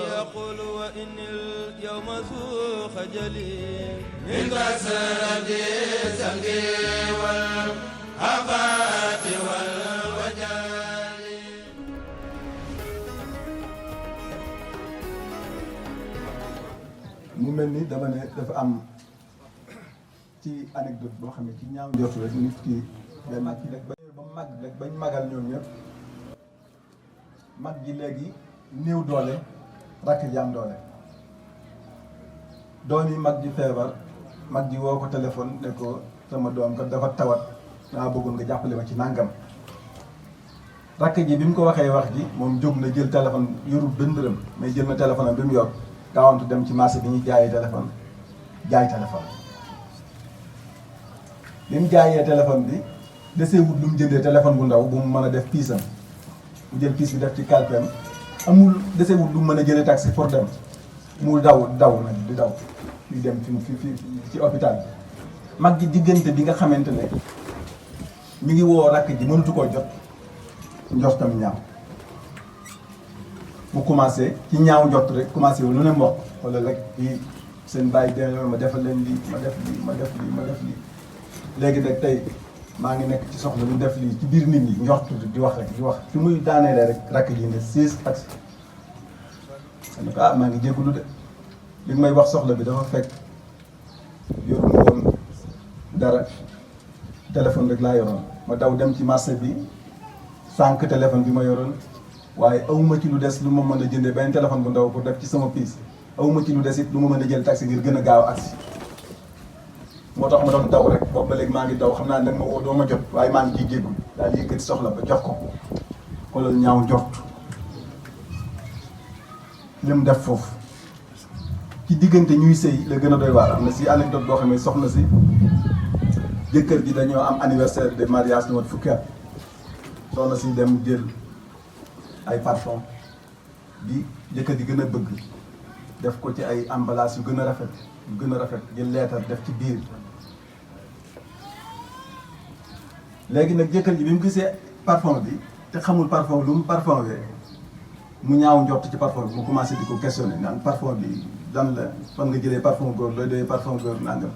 يقول وإن اليوم ذو خجلي من بسرة الزنق والهفات والوجال. mu mel ni dama ne dafa am ci anecdote boo xam ne ci ñaaw njortu rek nit ki benn ci rek ba mag rek bañ magal ñoom ñëpp mag ji léegi néew doole rakk ji am doole doom yi mag ji feebar mag ji woo ko téléphone ne ko sama doom kat dafa tawat daa bëggoon nga jàppale ma ci nàngam rakk ji bi mu ko waxee wax ji moom jóg na jël téléphone yorul benn dërëm mais jël na téléphone am bi mu yor gaawantu dem ci marché bi ñuy jaayee téléphone jaay téléphone bi mu jaayee téléphone bi desee wut lu mu jëndee téléphone bu ndaw bu mu mën a def piisam mu jël piis bi def ci kalpeem amul desee wut lu mu mën a jëlee taxi pour dem mu daw nag di daw di dem fi ci hôpital bi mag ji diggante bi nga xamante ne mi ngi woo rakk ji mënatu koo jot njortam ñaaw mu commencé ci ñaaw njort rek commencé wu lu ne mboq wala rek yi seen bàyyi dee ma defal leen lii ma def lii ma def lii ma def lii léegi nag tey maa ngi nekk ci soxla lu def lii ci biir nit ñi njort di wax rek di wax fi muy daaneele rek rakk ji ne 6 ak ne ko maa ngi jégalu de li may wax soxla bi dafa fekk yoruma woon dara téléphone rek laa yoroon ma daw dem ci marché bi sànq téléphone bi ma yoroon waaye awuma ci lu des lu ma mën a jëndee benn téléphone bu ndaw pour def ci sama piis awuma ci lu des it lu ma mën a jël taxi ngir gën a gaaw agsi moo tax ma doon daw rek boobu ba léegi maa ngi daw xam naa ne ma woo doo ma jot waaye maa ngi ciy jéggul daal yëkkati soxla ba jox ko xoolal ñaaw njort li mu def foofu ci diggante ñuy sëy la gën a doy waar. am na si anecdote boo xam ne soxna si jëkkër ji dañoo am anniversaire de mariage ñu wat fukki at soxna si dem jël ay parfum bi jëkkër ji gën a bëgg def ko ci ay emballage yu gën a rafet jël leetar def ci biir léegi nag jëkkër ji bi mu gisee parfum bi te xamul parfum lu mu parfumé mu ñaaw njort ci parfum bi mu commencé di ko questionné naan parfum bi lan la fan nga jëlee parfum góor looy doyee parfum góor nangam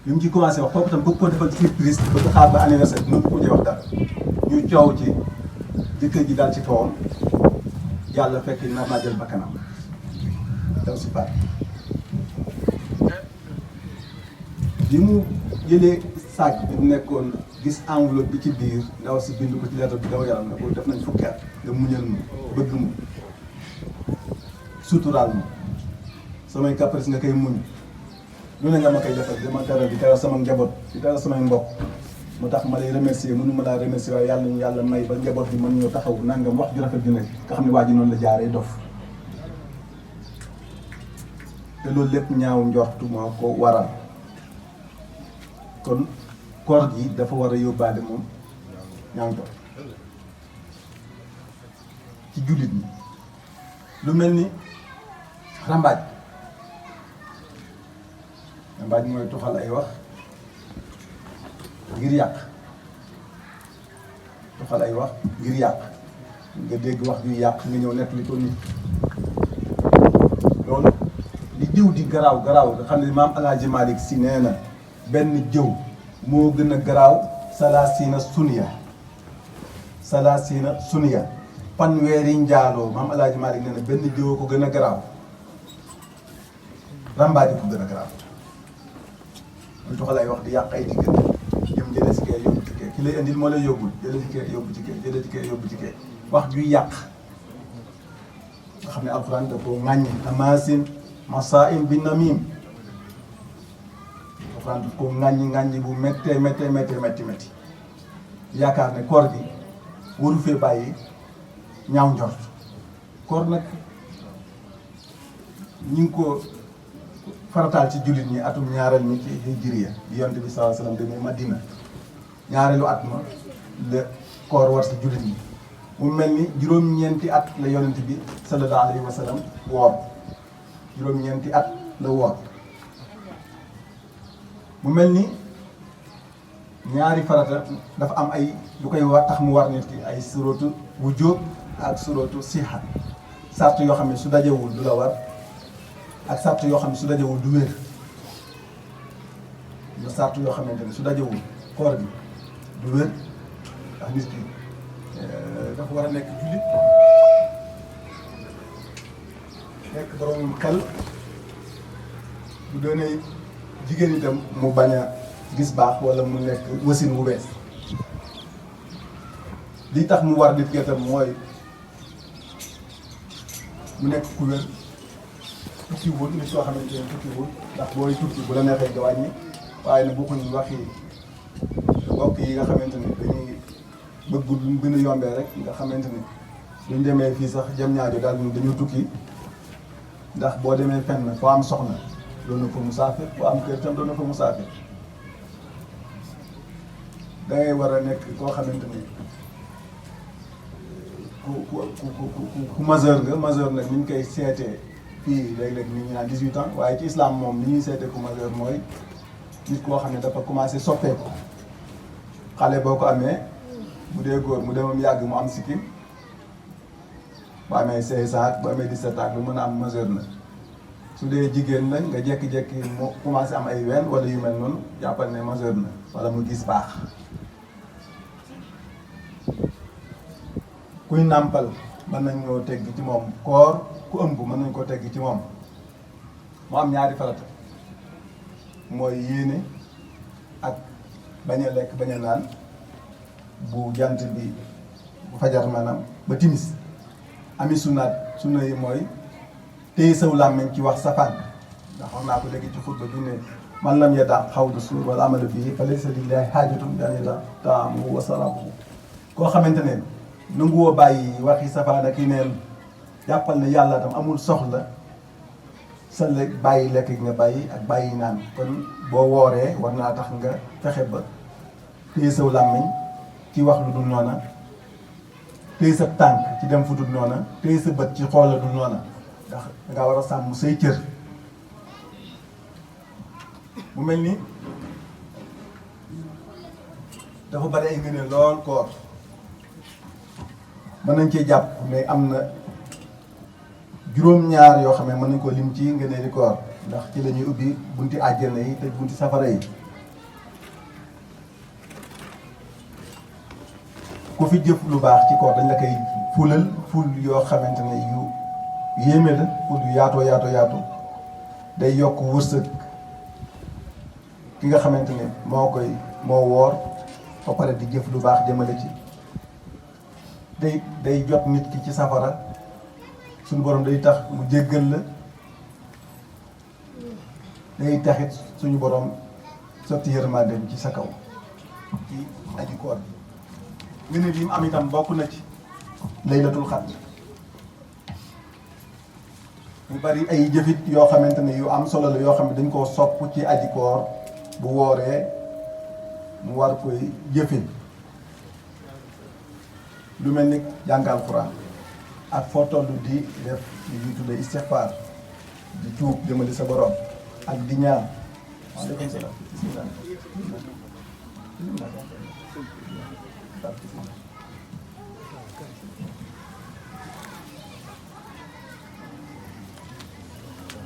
bi mu ci commencé wax kooku tam bëgg ko defal surprise bëgg xaar ba anniversaire bi ko ci wax dara ñu coow ci jëkkër ji daal ci kawam yàlla fekk nar naa jël bakkanam daw si paat bi mu jëlee sac bi mu nekkoon gis enveloppe bi ci biir ndaw si bind ko ci lettre bi daw yaram na ko def nañ fukki at nga muñal ma bëgg ma suturaal ma samay caprice nga koy muñ lu ne nga ma koy defal dama teral di teral sama njaboot di teral samay mbokk moo tax ma lay remercier mënu ma laa remercier waaye yàlla ñu yàlla may ba njaboot bi mën ñoo taxaw nangam wax ju rafet ju nekk nga xam ne waa ji noonu la jaaree dof te loolu lépp ñaaw njortu moo ko waral kon koor gi dafa war a yóbbaale moom ñaaw njort ci jullit ñi lu mel ni rambaaj mooy tuxal ay wax ngir yàq tuxal ay wax ngir yàq nga dégg wax ju yàq nga ñëw nekk li ko nit loolu li jëw di garaaw nga xam ne maam Alaaji Malick Si nee na benn jëw moo gën a garaaw salaasina suniya fanweeri njaaloo maam Alaaji Malick nee na benn jëw ko gën a garaaw rambaaj ko gën a garaaw man tuxal ay wax di yàq ay diggante jëm jëlee si kee yóbbu ci kee ki lay indil moo lay yóbbul jëlee ci kee yóbbu ci kee jëlee ci kee yóbbu ci kee wax juy yàq nga xam ne alxuraan da koo ŋàññi amaasin masaa'im bi namim alxuraan daf koo ŋàññi bu métti yaakaar ne koor gi waru fee bàyyi ñaaw njort koor nag ñi ngi ko farataal ci jullit ñi atum ñaareel mi ci hijriya bi yonent bi sallallahu alayhi wasallam demee Madina ñaareelu at ma la koor war ci jullit ñi mu mel ni juróom-ñeenti at la yonent bi sallallahu alayhi wasallam woor juróom-ñeenti at la woor mu mel ni ñaari farata dafa am ay lu koy war tax mu war nit ki ay suratu wujub ak suratu siha sart yoo xam ne su dajewul du la war ak sart yoo xam ne su dajewul du wér na sart yoo xamante ne su dajewul koor bi du wér ndax nit ki dafa war a nekk jullit nekk borom xel bu doonee jigéen itam mu bañ a gis baax wala mu nekk wasin bu bees li tax mu war nit ki itam mooy mu nekk ku wér tukkiwul nit soo xamante ne tukkiwul ndax booy tukki bu la neexee nga wàññi waaye nag bokkuñ waxi mbokk yi nga xamante ni dañuy bëgg lu mu gën a yombee rek nga xamante ni buñ demee fii sax jëm ñaajo daal dañu tukki ndax boo demee fenn foo am soxna doon na fa musaafir foo am kër tam doon na fa musaafir da ngay war a nekk koo xamante ni ku majeur nga majeur nag ni ñu koy seetee fii léeg-léeg nit ñi naan 18 ans waaye ci islam moom ni ñuy seetee ku majeur mooy nit koo xam ne dafa commencé soppeeku xale boo ko amee bu dee góor mu demam yàgg mu am sikkim bu amee 16 ans bu amee 17 ans lu mën a am majeur na su dee jigéen la nga jékki-jékki mu commencé am ay ween wala yu mel noonu jàppal ne majeur na wala mu gis baax kuy nàmpal mën nañ ñoo tegg ci moom koor ku ëmb mën nañ koo tegg ci moom mu am ñaari farata mooy yéene ak bañ a lekk bañ a naan bu jant bi bu fajar maanaam ba timis ami sunnaat sunna yi mooy téye saw làmmiñ ci wax safaan ndax xam naa ko léegi ci xutba bi ne man lam yada xawla suur wala amala bii fa laysa lillahi haajatun bi an yada taamuhu wa saraabuhu koo xamante ne nanguwoo bàyyi waxi safaan ak yi neen jàppal ne yàlla tam amul soxla sa lekk bàyyi lekk gi nga bàyyi ak bàyyi naan kon boo wooree war naa tax nga fexe ba téye saw làmmiñ ci wax lu dul noona téye sa tànk ci dem fu dul noona téye sa bët ci xool la dul noona ndax dangaa war a sàmm say cër mu mel ni dafa bari ay ngëneel lool koor mën nañ cee jàpp mais am na juróom-ñaar yoo xam ne mën nañ ko lim ci ngëneeli koor ndax ci la ñuy ubbi bunti àjjana yi te bunti safara yi ku fi jëf lu baax ci koor dañ la koy fulal ful yoo xamante ne yu yéeme la ful yu yaatoo yaatu day yokk wërsëg ki nga xamante ne moo woor ba pare di jëf lu baax jëmale ci day jot nit ki ci safara suñu borom day tax mu jéggal la day taxit suñu borom sotti yërmandeem ci sa kaw ci aji koor bi ngeen yi mu am itam bokk na ci laylatul xadr mu bari ay jëfit yoo xamante ne yu am solo la yoo xam ne dañ koo sopp ci aji koor bu wooree mu war koy jëfe lu mel ni jàngal Quran ak foo toll di def li ñuy tuddee istixfaar di tuub jëmali sa borom ak di ñaan waaleykum salaam bismillah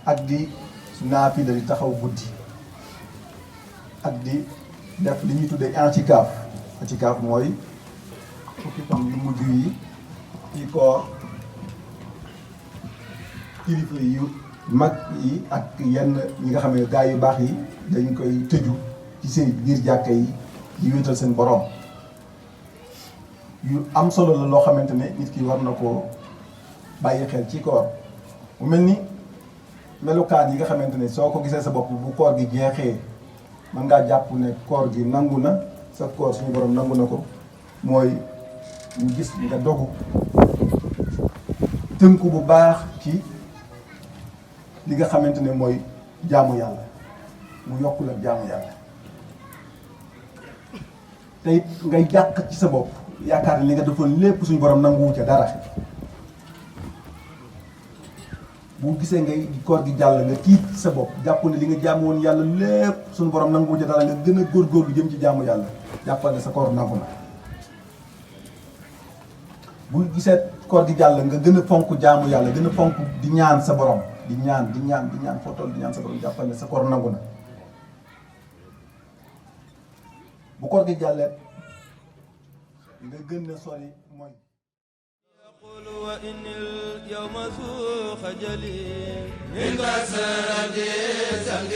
ak di naafila di taxaw guddi ak di def li ñuy tuddee i'tikaaf mooy fukki fan yu mujj yi ci koor kilifa yu mag yi ak yenn ñi nga xam ne gaa yu baax yi dañ koy tëju ci seen biir jàkka yi di wéetal seen borom yu am solo la loo xamante ne nit ki war na koo bàyyi xel ci koor mu mel ni melukaan yi nga xamante ne soo ko gisee sa bopp bu koor gi jeexee mën ngaa jàpp ne koor gi nangu na sa koor suñu borom nangu na ko mooy ñu gis nga dogu tënku bu baax ci li nga xamante ne mooy jaamu yàlla mu yokkul ak jaamu yàlla te it ngay jàq ci sa bopp yaakaar ne li nga defoon lépp suñu borom nanguwu ca dara bu gisee ngay koor gi jàll nga tiit ci sa bopp jàpp ne li nga jaamu woon yàlla lépp suñu borom nanguwu ca dara nga gën a góorgóorlu jëm ci jaamu yàlla jàppal ne sa koor nangu na bu gisee koor gi jàll nga gën a fonk jaamu yàlla gën a fonk di ñaan sa borom di ñaan foo toll di ñaan sa borom jàppal ne sa koor nangu na bu koor gi jàllee nga gën a sori mooy يقول وإن اليوم ذو خجل من كسرة الزنق